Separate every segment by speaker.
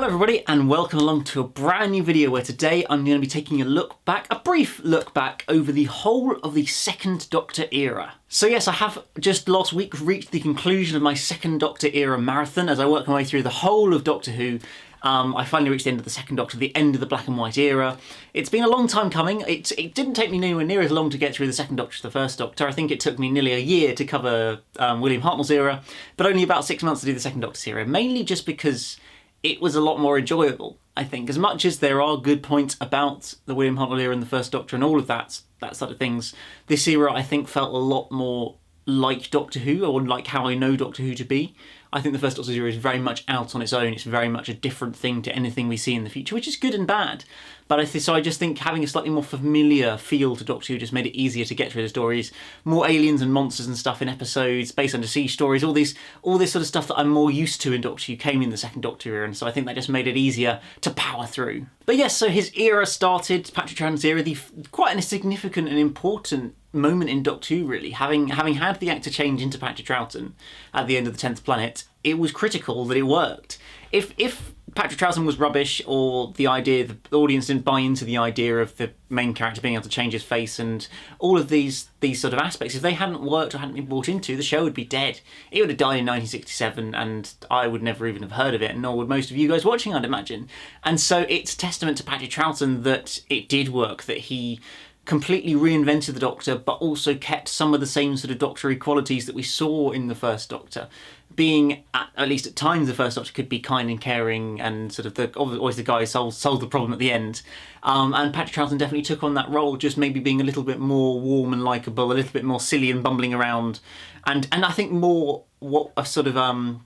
Speaker 1: Hello everybody and welcome along to a brand new video where today I'm going to be taking a brief look back over the whole of the Second Doctor era. So yes, I have just last week reached the conclusion of my Second Doctor era marathon as I work my way through the whole of Doctor Who. I finally reached the end of the Second Doctor, the end of the black and white era. It's been a long time coming. It didn't take me anywhere near as long to get through the Second Doctor to the First Doctor. I think it took me nearly a year to cover William Hartnell's era, but only about 6 months to do the Second Doctor's era, mainly just because it was a lot more enjoyable, I think. As much as there are good points about the William Hartnell era and the First Doctor and all of that sort of things, this era I think felt a lot more like Doctor Who, or like how I know Doctor Who to be. I think the First Doctor's era is very much out on its own. It's very much a different thing to anything we see in the future, which is good and bad. But so I just think having a slightly more familiar feel to Doctor Who just made it easier to get through the stories. More aliens and monsters and stuff in episodes, space under siege stories, all this sort of stuff that I'm more used to in Doctor Who came in the Second Doctor era, and so I think that just made it easier to power through. But yes, so his era started, Patrick Troughton's era, quite a significant and important moment in Doctor Who, really. Having had the actor change into Patrick Troughton at the end of the 10th Planet, it was critical that it worked. If Patrick Troughton was rubbish, or the audience didn't buy into the idea of the main character being able to change his face and all of these sort of aspects, if they hadn't worked or hadn't been brought into, the show would be dead. It would have died in 1967 and I would never even have heard of it, nor would most of you guys watching, I'd imagine. And so it's testament to Patrick Troughton that it did work, that he completely reinvented the Doctor, but also kept some of the same sort of Doctor-y qualities that we saw in the First Doctor. Being, at least at times, the First Doctor could be kind and caring and sort of always the guy who solved the problem at the end. And Patrick Troughton definitely took on that role, just maybe being a little bit more warm and likeable, a little bit more silly and bumbling around. And I think more what a sort of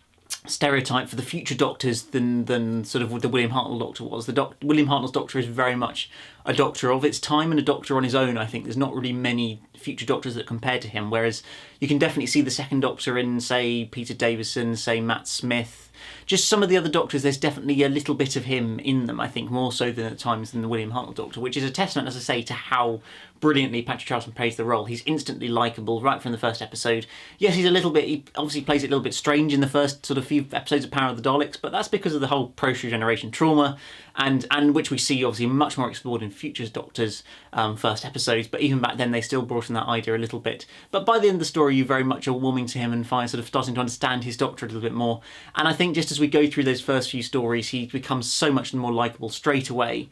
Speaker 1: stereotype for the future Doctors than sort of what the William Hartnell Doctor was. William Hartnell's Doctor is very much a Doctor of its time and a Doctor on his own. I think there's not really many future Doctors that compare to him, whereas you can definitely see the Second Doctor in, say, Peter Davison, say, Matt Smith. Just some of the other Doctors, there's definitely a little bit of him in them, I think, more so than at times than the William Hartnell Doctor, which is a testament, as I say, to how brilliantly Patrick Troughton plays the role. He's instantly likeable right from the first episode. Yes, he obviously plays it a little bit strange in the first sort of few episodes of Power of the Daleks, but that's because of the whole post-regeneration trauma, and which we see obviously much more explored in future Doctors' first episodes, but even back then they still brought in that idea a little bit. But by the end of the story, you very much are warming to him and sort of starting to understand his Doctor a little bit more. And I think just as we go through those first few stories, he becomes so much more likeable straight away.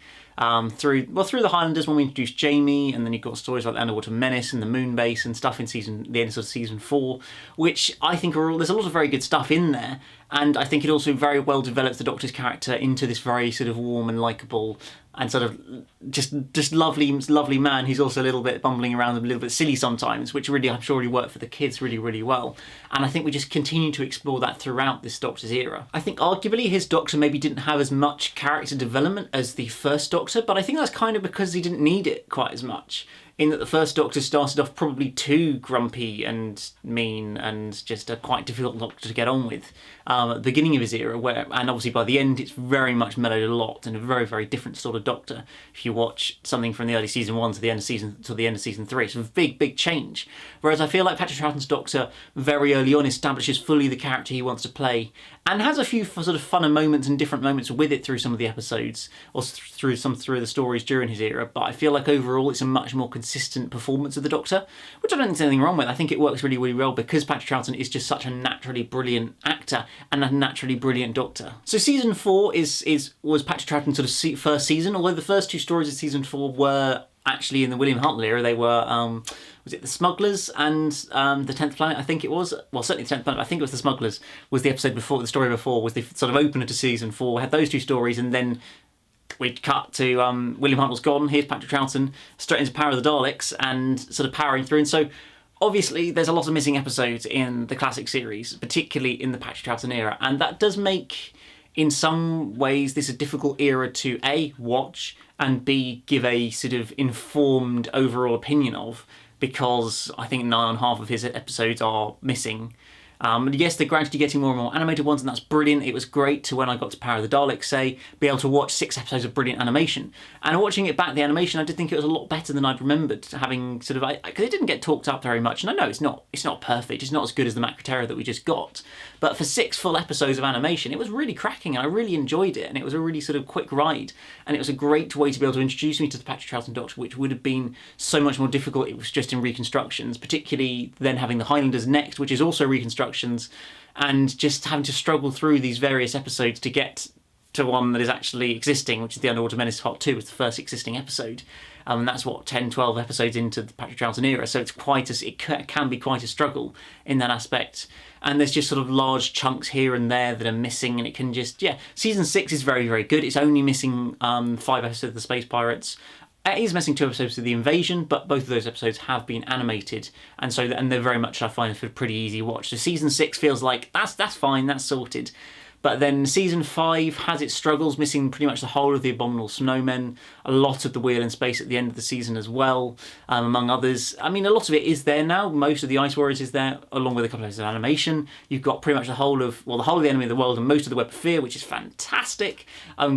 Speaker 1: Through the Highlanders, when we introduce Jamie, and then you've got stories like the Underwater Menace and the Moon Base and stuff in the end of season 4, which I think there's a lot of very good stuff in there, and I think it also very well develops the Doctor's character into this very sort of warm and likeable and sort of just lovely man who's also a little bit bumbling around and a little bit silly sometimes, which really, I'm sure, really worked for the kids really, really well. And I think we just continue to explore that throughout this Doctor's era. I think arguably his Doctor maybe didn't have as much character development as the First Doctor, but I think that's kind of because he didn't need it quite as much, in that the First Doctor started off probably too grumpy and mean and just a quite difficult Doctor to get on with at the beginning of his era, and obviously by the end it's very much mellowed a lot and a very, very different sort of Doctor. If you watch something from the early season 1 to the end of season 3, it's a big change. Whereas I feel like Patrick Troughton's Doctor very early on establishes fully the character he wants to play, and has a few sort of funner moments and different moments with it through some of the episodes, or through the stories during his era. But I feel like overall it's a much more consistent performance of the Doctor, which I don't think there's anything wrong with. I think it works really, really well because Patrick Troughton is just such a naturally brilliant actor and a naturally brilliant Doctor. So season 4 was Patrick Troughton's sort of first season, although the first 2 stories of season 4 were actually in the William Hartnell era. They were was it The Smugglers and the 10th Planet, I think it was. Well, certainly the 10th Planet, I think it was The Smugglers, was the episode before, the story before, was the sort of opener to season 4. We had those 2 stories, and then we'd cut to William Hartnell's gone, here's Patrick Troughton, straight into Power of the Daleks, and sort of powering through. And so, obviously, there's a lot of missing episodes in the classic series, particularly in the Patrick Troughton era, and that does make, in some ways, this a difficult era to A, watch, and B, give a sort of informed overall opinion of, because I think 9.5 of his episodes are missing. Yes, they're gradually getting more and more animated ones, and that's brilliant. It was great to, when I got to Power of the Daleks, say, be able to watch 6 episodes of brilliant animation. And watching it back, the animation, I did think it was a lot better than I'd remembered, having sort of, because it didn't get talked up very much. And I know it's not perfect, it's not as good as the Macra Terror that we just got. But for 6 full episodes of animation, it was really cracking, and I really enjoyed it, and it was a really sort of quick ride. And it was a great way to be able to introduce me to the Patrick Troughton Doctor, which would have been so much more difficult. It was just in reconstructions, particularly then having the Highlanders next, which is also reconstructions, and just having to struggle through these various episodes to get to one that is actually existing, which is the Underwater Menace Part 2, it's the first existing episode. And that's what, 10, 12 episodes into the Patrick Troughton era, so it can be quite a struggle in that aspect. And there's just sort of large chunks here and there that are missing, and it can just, yeah. Season 6 is very, very good. It's only missing 5 episodes of the Space Pirates. It is missing 2 episodes of The Invasion, but both of those episodes have been animated, and they're very much, I find, a pretty easy watch. So season 6 feels like that's fine, that's sorted. But then season 5 has its struggles, missing pretty much the whole of the Abominable Snowmen, a lot of the Wheel in Space at the end of the season as well, among others. I mean, a lot of it is there now. Most of the Ice Warriors is there, along with a couple of episodes of animation. You've got pretty much the whole of the Enemy of the World and most of the Web of Fear, which is fantastic.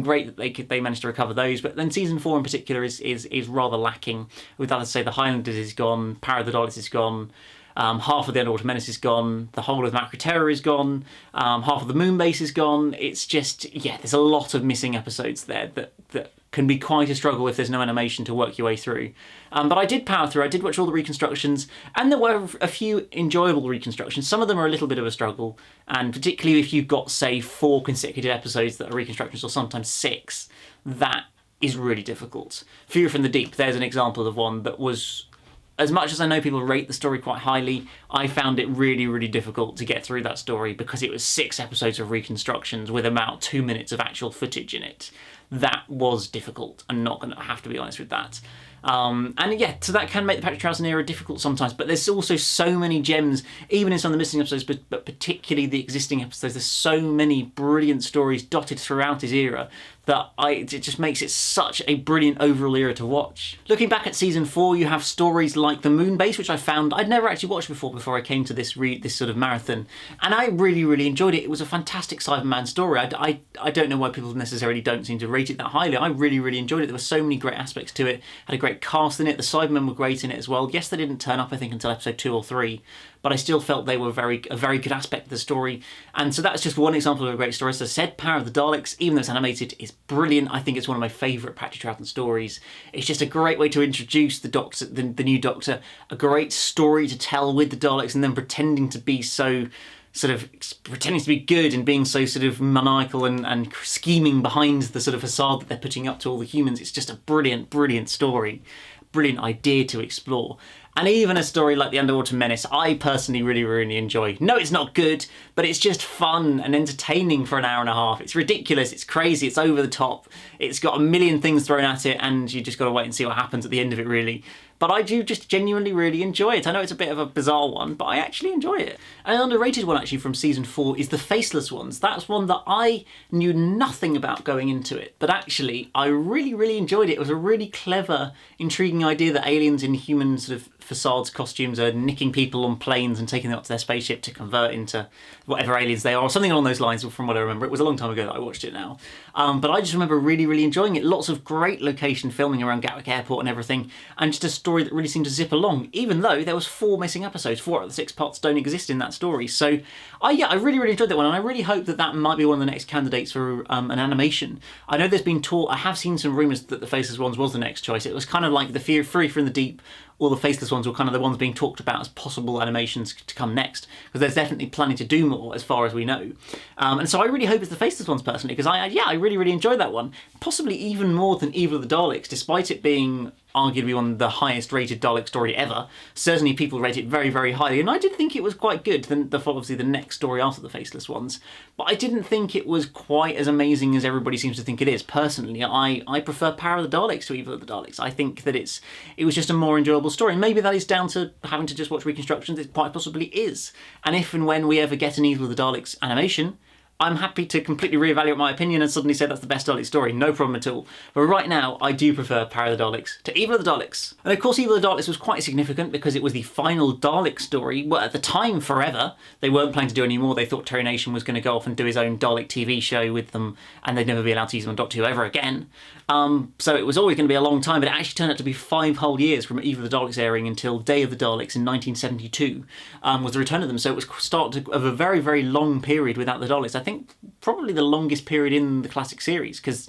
Speaker 1: Great that they managed to recover those. But then season 4 in particular is rather lacking. With that, I'd say the Highlanders is gone, Power of the Daleks is gone. Half of the Underwater Menace is gone, the whole of the Macra Terror is gone, half of the Moonbase is gone. It's just, yeah, there's a lot of missing episodes there that can be quite a struggle if there's no animation to work your way through. But I did power through, I did watch all the reconstructions, and there were a few enjoyable reconstructions. Some of them are a little bit of a struggle, and particularly if you've got, say, 4 consecutive episodes that are reconstructions, or sometimes 6, that is really difficult. Fear from the Deep, there's an example of one that was, as much as I know people rate the story quite highly, I found it really, really difficult to get through that story because it was 6 episodes of reconstructions with about 2 minutes of actual footage in it. That was difficult. I'm not going to have to be honest with that. And yeah, so that can make the Patrick Troughton era difficult sometimes, but there's also so many gems, even in some of the missing episodes, but particularly the existing episodes. There's so many brilliant stories dotted throughout his era that it just makes it such a brilliant overall era to watch. Looking back at season 4, you have stories like the Moonbase, which I found I'd never actually watched before I came to this sort of marathon, and I really, really enjoyed it. It was a fantastic Cyberman story. I don't know why people necessarily don't seem to rate it that highly. I really, really enjoyed it. There were so many great aspects to it. Had a great cast in it. The Cybermen were great in it as well. Yes, they didn't turn up, I think, until episode 2 or 3, but I still felt they were a very good aspect of the story. And so that's just one example of a great story. As I said, Power of the Daleks, even though it's animated, is brilliant. I think it's one of my favourite Patrick Troughton stories. It's just a great way to introduce the Doctor, the new Doctor, a great story to tell with the Daleks, and then pretending to be good and being so sort of maniacal and scheming behind the sort of facade that they're putting up to all the humans. It's just a brilliant, brilliant story, brilliant idea to explore. And even a story like The Underwater Menace, I personally really, really enjoy. No, it's not good, but it's just fun and entertaining for an hour and a half. It's ridiculous, it's crazy, it's over the top. It's got a million things thrown at it, and you just got to wait and see what happens at the end of it, really. But I do just genuinely really enjoy it. I know it's a bit of a bizarre one, but I actually enjoy it. An underrated one actually from season 4 is the Faceless ones. That's one that I knew nothing about going into it, but actually I really, really enjoyed it. It was a really clever, intriguing idea that aliens in human sort of facades, costumes are nicking people on planes and taking them up to their spaceship to convert into whatever aliens they are, or something along those lines from what I remember. It was a long time ago that I watched it now. But I just remember really, really enjoying it. Lots of great location filming around Gatwick Airport and everything, and just a story that really seemed to zip along, even though there was 4 missing episodes. 4 out of the 6 parts don't exist in that story. So I really, really enjoyed that one, and I really hope that might be one of the next candidates for an animation. I know there's been talk, I have seen some rumours that the Faceless ones was the next choice. It was kind of like the Fear from the Deep, or the Faceless ones were kind of the ones being talked about as possible animations to come next, because there's definitely planning to do more as far as we know. And so I really hope it's the Faceless ones personally, because I really, really enjoyed that one. Possibly even more than Evil of the Daleks, despite it being arguably one of the highest rated Dalek story ever. Certainly people rate it very, very highly, and I did think it was quite good, obviously the next story after the Faceless ones, but I didn't think it was quite as amazing as everybody seems to think it is. Personally, I prefer Power of the Daleks to Evil of the Daleks. I think that it was just a more enjoyable story, and maybe that is down to having to just watch reconstructions. It quite possibly is, and if and when we ever get an Evil of the Daleks animation, I'm happy to completely reevaluate my opinion and suddenly say that's the best Dalek story, no problem at all. But right now, I do prefer Power of the Daleks to Evil of the Daleks. And of course, Evil of the Daleks was quite significant because it was the final Dalek story. Well, at the time, forever. They weren't planning to do any more. They thought Terry Nation was going to go off and do his own Dalek TV show with them, and they'd never be allowed to use them on Doctor Who ever again. So it was always going to be a long time, but it actually turned out to be 5 whole years from Evil of the Daleks airing until Day of the Daleks in 1972 was the return of them. So it was start of a very, very long period without the Daleks. I think probably the longest period in the classic series, because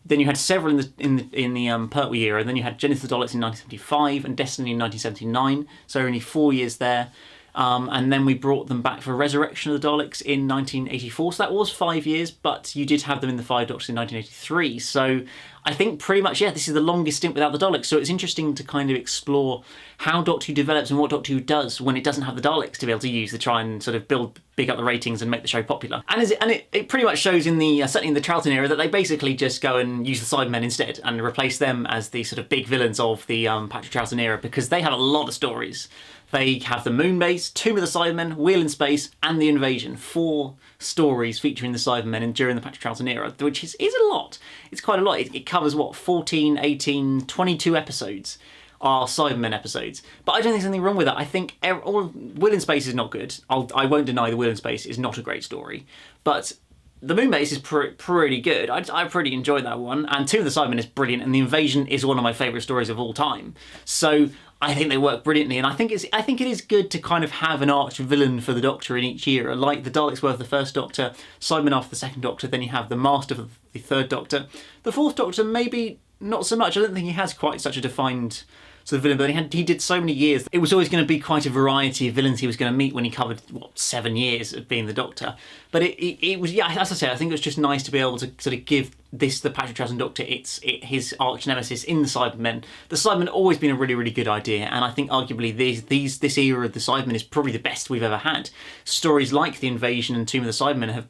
Speaker 1: then you had several in the Pertwee era, and then you had Genesis of the Daleks in 1975 and Destiny in 1979, so only 4 years there. And then we brought them back for Resurrection of the Daleks in 1984, so that was 5 years, but you did have them in the Five Doctors in 1983, so I think pretty much, yeah, this is the longest stint without the Daleks, so it's interesting to kind of explore how Doctor Who develops and what Doctor Who does when it doesn't have the Daleks to be able to use to try and sort of big up the ratings and make the show popular. And it pretty much shows in the, certainly in the Troughton era, that they basically just go and use the Cybermen instead and replace them as the sort of big villains of the Patrick Troughton era, because they have a lot of stories. They have the Moon Base, Tomb of the Cybermen, Wheel in Space, and The Invasion. 4 stories featuring the Cybermen during the Patrick Troughton era, which is a lot. It's quite a lot. It covers, what, 14, 18, 22 episodes are Cybermen episodes. But I don't think there's anything wrong with that. I think Wheel in Space is not good. I won't deny the Wheel in Space is not a great story. But the Moon Base is pretty good. I pretty enjoyed that one. And Tomb of the Cybermen is brilliant, and The Invasion is one of my favourite stories of all time. So I think they work brilliantly, and I think it is good to kind of have an arch villain for the Doctor in each era, like the Daleks were for the first Doctor, Cybermen after the second Doctor, then you have the Master for the third Doctor. The fourth Doctor, maybe not so much. I don't think he has quite such a defined sort of villain, but he did so many years. It was always going to be quite a variety of villains he was going to meet when he covered, 7 years of being the Doctor. But it was, yeah, as I say, I think it was just nice to be able to sort of give the Patrick Troughton Doctor his arch nemesis in the Cybermen. The Cybermen have always been a really, really good idea, and I think arguably this era of the Cybermen is probably the best we've ever had. Stories like The Invasion and Tomb of the Cybermen have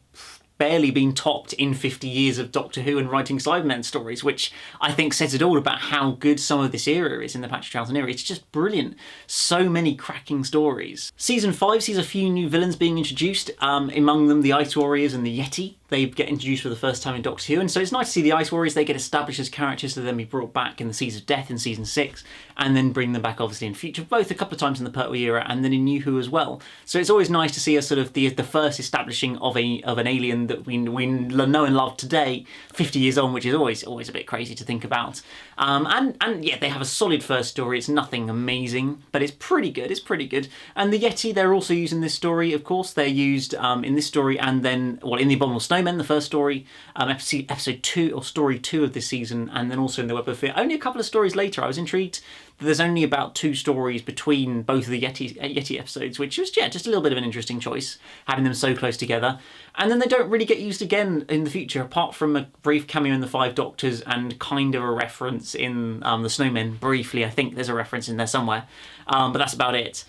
Speaker 1: barely been topped in 50 years of Doctor Who and writing Cybermen stories, which I think says it all about how good some of this era is in the Patrick Troughton era. It's just brilliant. So many cracking stories. Season 5 sees a few new villains being introduced, among them the Ice Warriors and the Yeti. They get introduced for the first time in Doctor Who, and so it's nice to see the Ice Warriors. They get established as characters to then be brought back in the Seas of Death in Season 6, and then bring them back obviously in future, both a couple of times in the Pertwee era and then in New Who as well. So it's always nice to see a sort of the first establishing of an alien that we know and love today, 50 years on, which is always a bit crazy to think about. And yeah, they have a solid first story. It's nothing amazing, but it's pretty good. It's pretty good. And the Yeti, they're also used in this story, of course. They're used in this story, and then, well, in the Abominable Snowmen, the first story, episode 2 or story 2 of this season, and then also in the Web of Fear. Only a couple of stories later, I was intrigued that there's only about 2 stories between both of the Yeti episodes, which was, yeah, just a little bit of an interesting choice, having them so close together. And then they don't really get used again in the future, apart from a brief cameo in the Five Doctors and kind of a reference in the Snowmen. Briefly, I think there's a reference in there somewhere. But that's about it.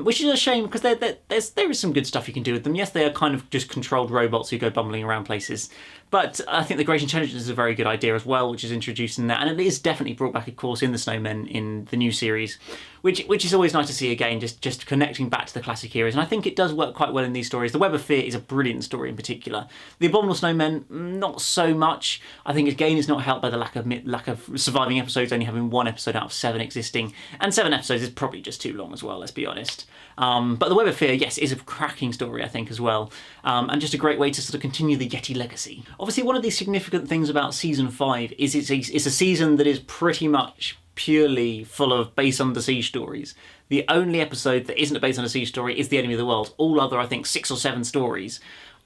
Speaker 1: Which is a shame, because there is some good stuff you can do with them. Yes, they are kind of just controlled robots who go bumbling around places. But I think the Great Intelligence is a very good idea as well, which is introduced in that. And it is definitely brought back, of course, in the Snowmen in the new series, which is always nice to see again, just connecting back to the classic eras. And I think it does work quite well in these stories. The Web of Fear is a brilliant story in particular. The Abominable Snowmen, not so much. I think, again, it's not helped by the lack of surviving episodes, only having 1 episode out of 7 existing. And 7 episodes is probably just too long as well, let's be honest. But the Web of Fear, yes, is a cracking story, I think, as well. And just a great way to sort of continue the Yeti legacy. Obviously, one of the significant things about Season 5 is it's a season that is pretty much purely full of base under siege stories. The only episode that isn't a base under siege story is The Enemy of the World. All other, I think, 6 or 7 stories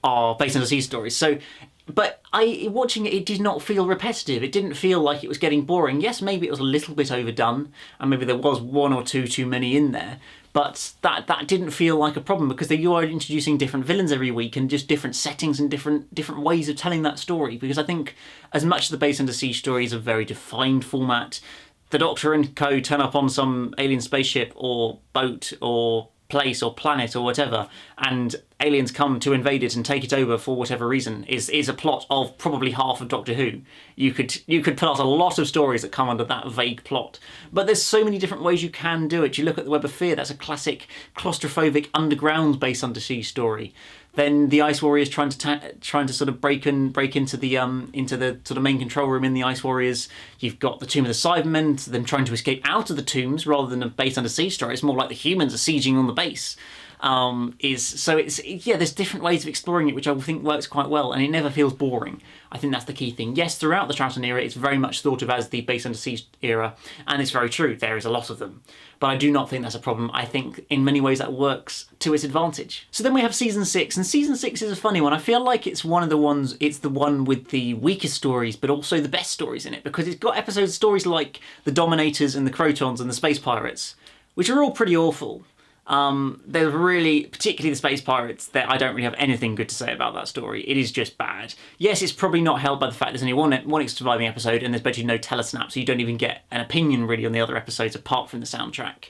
Speaker 1: are base under siege stories. So, but watching it, it did not feel repetitive. It didn't feel like it was getting boring. Yes, maybe it was a little bit overdone, and maybe there was 1 or 2 too many in there. But that didn't feel like a problem, because you are introducing different villains every week and just different settings and different ways of telling that story. Because I think as much as the Base Under Siege story is a very defined format, the Doctor and co turn up on some alien spaceship or boat or place or planet or whatever, and aliens come to invade it and take it over for whatever reason is a plot of probably half of Doctor Who. You could put out a lot of stories that come under that vague plot. But there's so many different ways you can do it. You look at the Web of Fear, that's a classic claustrophobic underground base undersea story. Then the Ice Warriors trying to sort of break into the sort of main control room in the Ice Warriors. You've got the Tomb of the Cybermen, them trying to escape out of the tombs rather than a base undersea story. It's more like the humans are sieging on the base. There's different ways of exploring it, which I think works quite well, and it never feels boring. I think that's the key thing. Yes, throughout the Troughton era, it's very much thought of as the base undersea era, and it's very true. There is a lot of them. But I do not think that's a problem. I think in many ways that works to its advantage. So then we have season 6, and season 6 is a funny one. I feel like it's the one with the weakest stories, but also the best stories in it, because it's got stories like the Dominators and the Crotons and the Space Pirates, which are all pretty awful. They're really, particularly the Space Pirates, that I don't really have anything good to say about that story. It is just bad. Yes, it's probably not helped by the fact there's only one surviving episode and there's basically no telesnap, so you don't even get an opinion really on the other episodes apart from the soundtrack.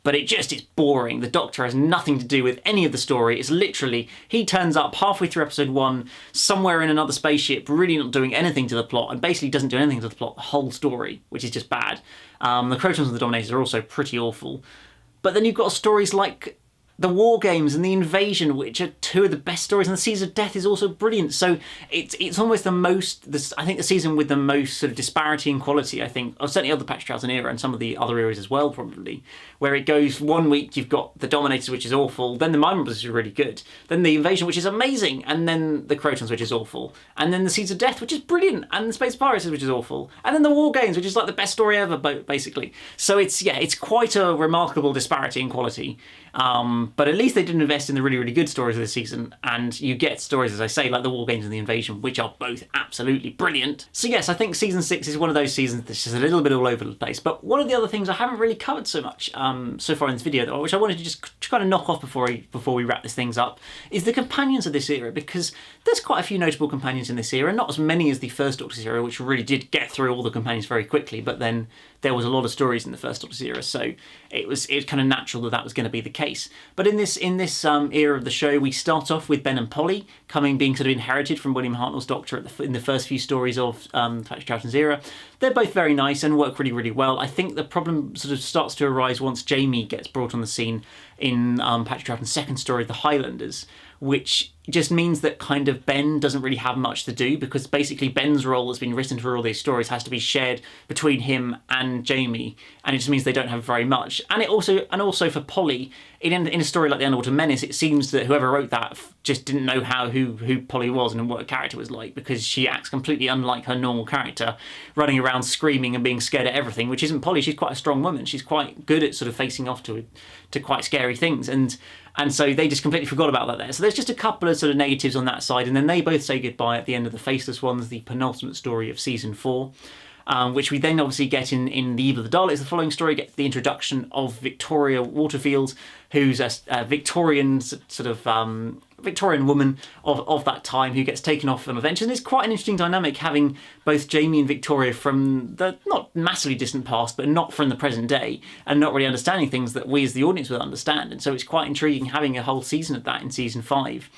Speaker 1: But it's boring. The Doctor has nothing to do with any of the story. It's literally, he turns up halfway through episode 1, somewhere in another spaceship, really not doing anything to the plot, and basically doesn't do anything to the plot the whole story, which is just bad. The Crotons and the Dominators are also pretty awful. But then you've got stories like the War Games and the Invasion, which are two of the best stories, and the Seas of Death is also brilliant. So it's almost I think the season with the most sort of disparity in quality, I think, or certainly of the Patrick Troughton era and some of the other eras as well, probably, where it goes 1 week you've got the Dominators, which is awful, then the Mind Robbers, which is really good, then the Invasion, which is amazing, and then the Crotons, which is awful, and then the Seas of Death, which is brilliant, and the Space Pirates, which is awful, and then the War Games, which is like the best story ever, basically. So it's quite a remarkable disparity in quality. But at least they didn't invest in the really, really good stories of the season, and you get stories, as I say, like the War Games and the Invasion, which are both absolutely brilliant. So yes, I think season 6 is one of those seasons that's just a little bit all over the place. But one of the other things I haven't really covered so much so far in this video, though, which I wanted to just kind of knock off before we wrap this things up, is the companions of this era, because there's quite a few notable companions in this era, not as many as the first Doctor's era, which really did get through all the companions very quickly, but then there was a lot of stories in the first Doctor's era, so it was kind of natural that was going to be the case. But in this era of the show, we start off with Ben and Polly being sort of inherited from William Hartnell's Doctor in the first few stories of Patrick Troughton's era. They're both very nice and work really, really well. I think the problem sort of starts to arise once Jamie gets brought on the scene in Patrick Troughton's second story, The Highlanders, which just means that kind of Ben doesn't really have much to do, because basically Ben's role that's been written for all these stories has to be shared between him and Jamie, and it just means they don't have very much. And also for Polly, in a story like The Underwater Menace, it seems that whoever wrote that just didn't know who Polly was and what her character was like, because she acts completely unlike her normal character, running around screaming and being scared at everything, which isn't Polly. She's quite a strong woman. She's quite good at sort of facing off to quite scary things, and so they just completely forgot about that there. So there's just a couple of sort of negatives on that side, and then they both say goodbye at the end of the Faceless ones, the penultimate story of season 4. Which we then obviously get in The Evil of the Daleks. The following story gets the introduction of Victoria Waterfield, who's a Victorian sort of Victorian woman of that time who gets taken off on adventures. And it's quite an interesting dynamic having both Jamie and Victoria from the not massively distant past, but not from the present day, and not really understanding things that we as the audience will understand. And so it's quite intriguing having a whole season of that in season 5.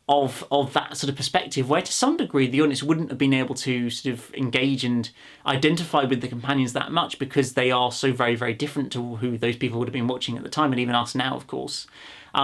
Speaker 1: Of that sort of perspective, where to some degree the audience wouldn't have been able to sort of engage and identify with the companions that much, because they are so very, very different to who those people would have been watching at the time, and even us now, of course.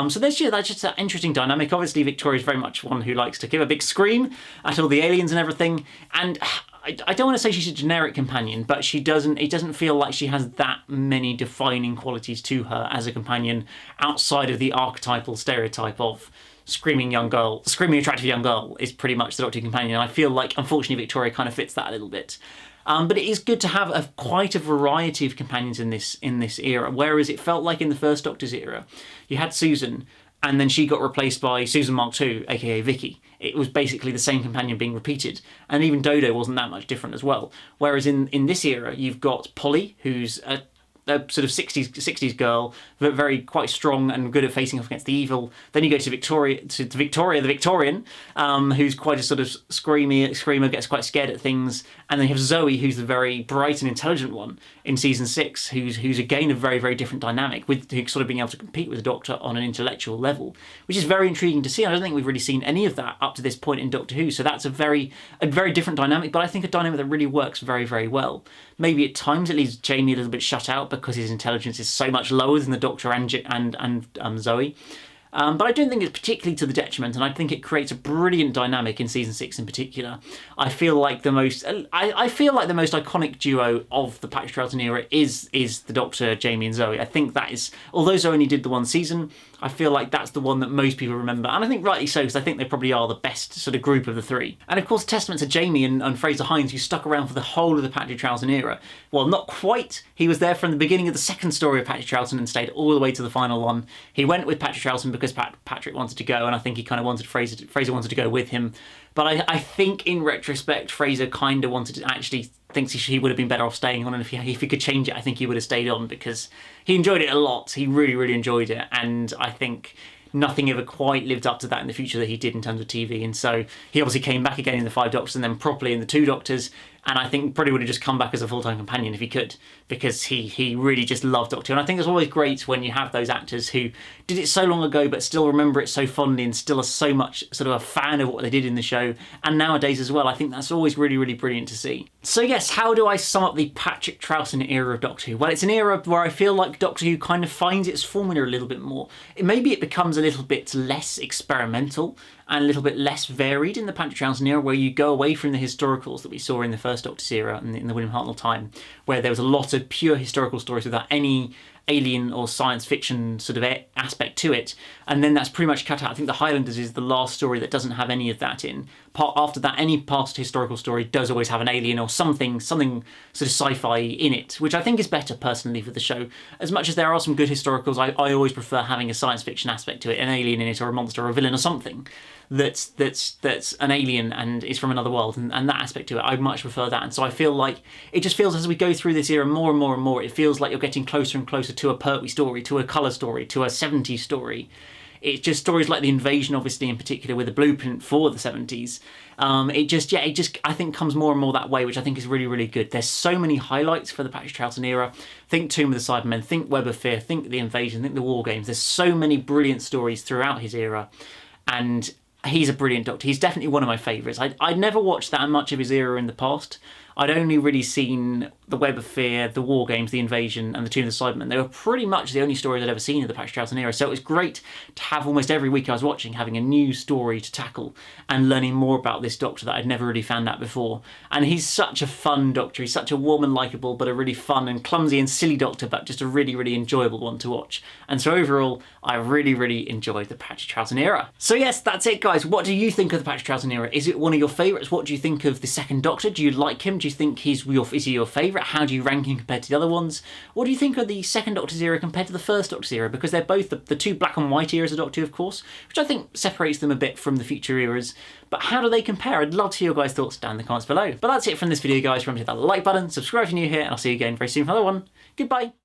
Speaker 1: So that's just an interesting dynamic. Obviously, Victoria's very much one who likes to give a big scream at all the aliens and everything, and I don't want to say she's a generic companion, but it doesn't feel like she has that many defining qualities to her as a companion outside of the archetypal stereotype of screaming attractive young girl is pretty much the Doctor companion. And I feel like, unfortunately, Victoria kind of fits that a little bit. But it is good to have quite a variety of companions in this era, whereas it felt like in the first Doctor's era, you had Susan, and then she got replaced by Susan Mark II, aka Vicky. It was basically the same companion being repeated, and even Dodo wasn't that much different as well. Whereas in this era, you've got Polly, who's sort of 60s girl, but very quite strong and good at facing off against the evil. Then you go to Victoria the Victorian, who's quite a sort of screamer, gets quite scared at things. And then you have Zoe, who's the very bright and intelligent one in season 6, who's again a very, very different dynamic, with sort of being able to compete with the Doctor on an intellectual level, which is very intriguing to see. I don't think we've really seen any of that up to this point in Doctor Who, so that's a very different dynamic, but I think a dynamic that really works very, very well. Maybe at times it leaves Jamie a little bit shut out because his intelligence is so much lower than the Doctor and Zoe. But I don't think it's particularly to the detriment, and I think it creates a brilliant dynamic in season 6 in particular. I feel like the most iconic duo of the Patrick Troughton era is the Doctor, Jamie and Zoe. I think that is, although Zoe only did the one season, I feel like that's the one that most people remember, and I think rightly so, because I think they probably are the best sort of group of the three. And of course, testament to Jamie and Fraser Hines, who stuck around for the whole of the Patrick Troughton era. Well, not quite. He was there from the beginning of the second story of Patrick Troughton and stayed all the way to the final one. He went with Patrick Troughton because Patrick wanted to go, and I think he kind of wanted Fraser wanted to go with him. But I think in retrospect, Fraser kind of wanted to actually thinks he would have been better off staying on, and if he could change it, I think he would have stayed on, because he enjoyed it a lot. He really, really enjoyed it, and I think nothing ever quite lived up to that in the future that he did in terms of TV. And so he obviously came back again in the 5 Doctors and then properly in the 2 Doctors, and I think probably would have just come back as a full-time companion if he could, because he really just loved Doctor Who. And I think it's always great when you have those actors who did it so long ago but still remember it so fondly and still are so much sort of a fan of what they did in the show, and nowadays as well. I think that's always really, really brilliant to see. So yes, how do I sum up the Patrick Troughton era of Doctor Who? Well, it's an era where I feel like Doctor Who kind of finds its formula a little bit more. Maybe it becomes a little bit less experimental and a little bit less varied in the Patrick Troughton era, where you go away from the historicals that we saw in the first Doctor's era and in the William Hartnell time, where there was a lot of pure historical stories without any alien or science fiction sort of aspect to it, and then that's pretty much cut out. I think The Highlanders is the last story that doesn't have any of that in. After that, any past historical story does always have an alien or something sort of sci-fi in it, which I think is better personally for the show. As much as there are some good historicals, I always prefer having a science fiction aspect to it, an alien in it, or a monster or a villain or something that's an alien and is from another world, and that aspect to it, I much prefer that. And so I feel like it just feels, as we go through this era more and more and more, it feels like you're getting closer and closer to a Pertwee story, to a colour story, to a 70s story. It's just stories like The Invasion, obviously, in particular, with a blueprint for the 70s. It just, I think, comes more and more that way, which I think is really, really good. There's so many highlights for the Patrick Troughton era. Think Tomb of the Cybermen, think Web of Fear, think The Invasion, think The War Games. There's so many brilliant stories throughout his era, and he's a brilliant Doctor. He's definitely one of my favourites. I'd never watched that much of his era in the past. I'd only really seen The Web of Fear, The War Games, The Invasion, and The Tomb of the Cybermen. They were pretty much the only stories I'd ever seen of the Patrick Troughton era, so it was great to have almost every week I was watching, having a new story to tackle and learning more about this Doctor that I'd never really found out before. And he's such a fun Doctor. He's such a warm and likeable, but a really fun and clumsy and silly Doctor, but just a really, really enjoyable one to watch. And so overall, I really, really enjoyed the Patrick Troughton era. So yes, that's it, guys. What do you think of the Patrick Troughton era? Is it one of your favourites? What do you think of the second Doctor? Do you like him? Do you think is he your favourite? How do you rank him compared to the other ones? What do you think of the second Doctor's era compared to the first Doctor's era? Because they're both the two black and white eras of Doctor Who, of course, which I think separates them a bit from the future eras. But how do they compare? I'd love to hear your guys' thoughts down in the comments below. But that's it from this video, guys. Remember to hit that like button, subscribe if you're new here, and I'll see you again very soon for another one. Goodbye.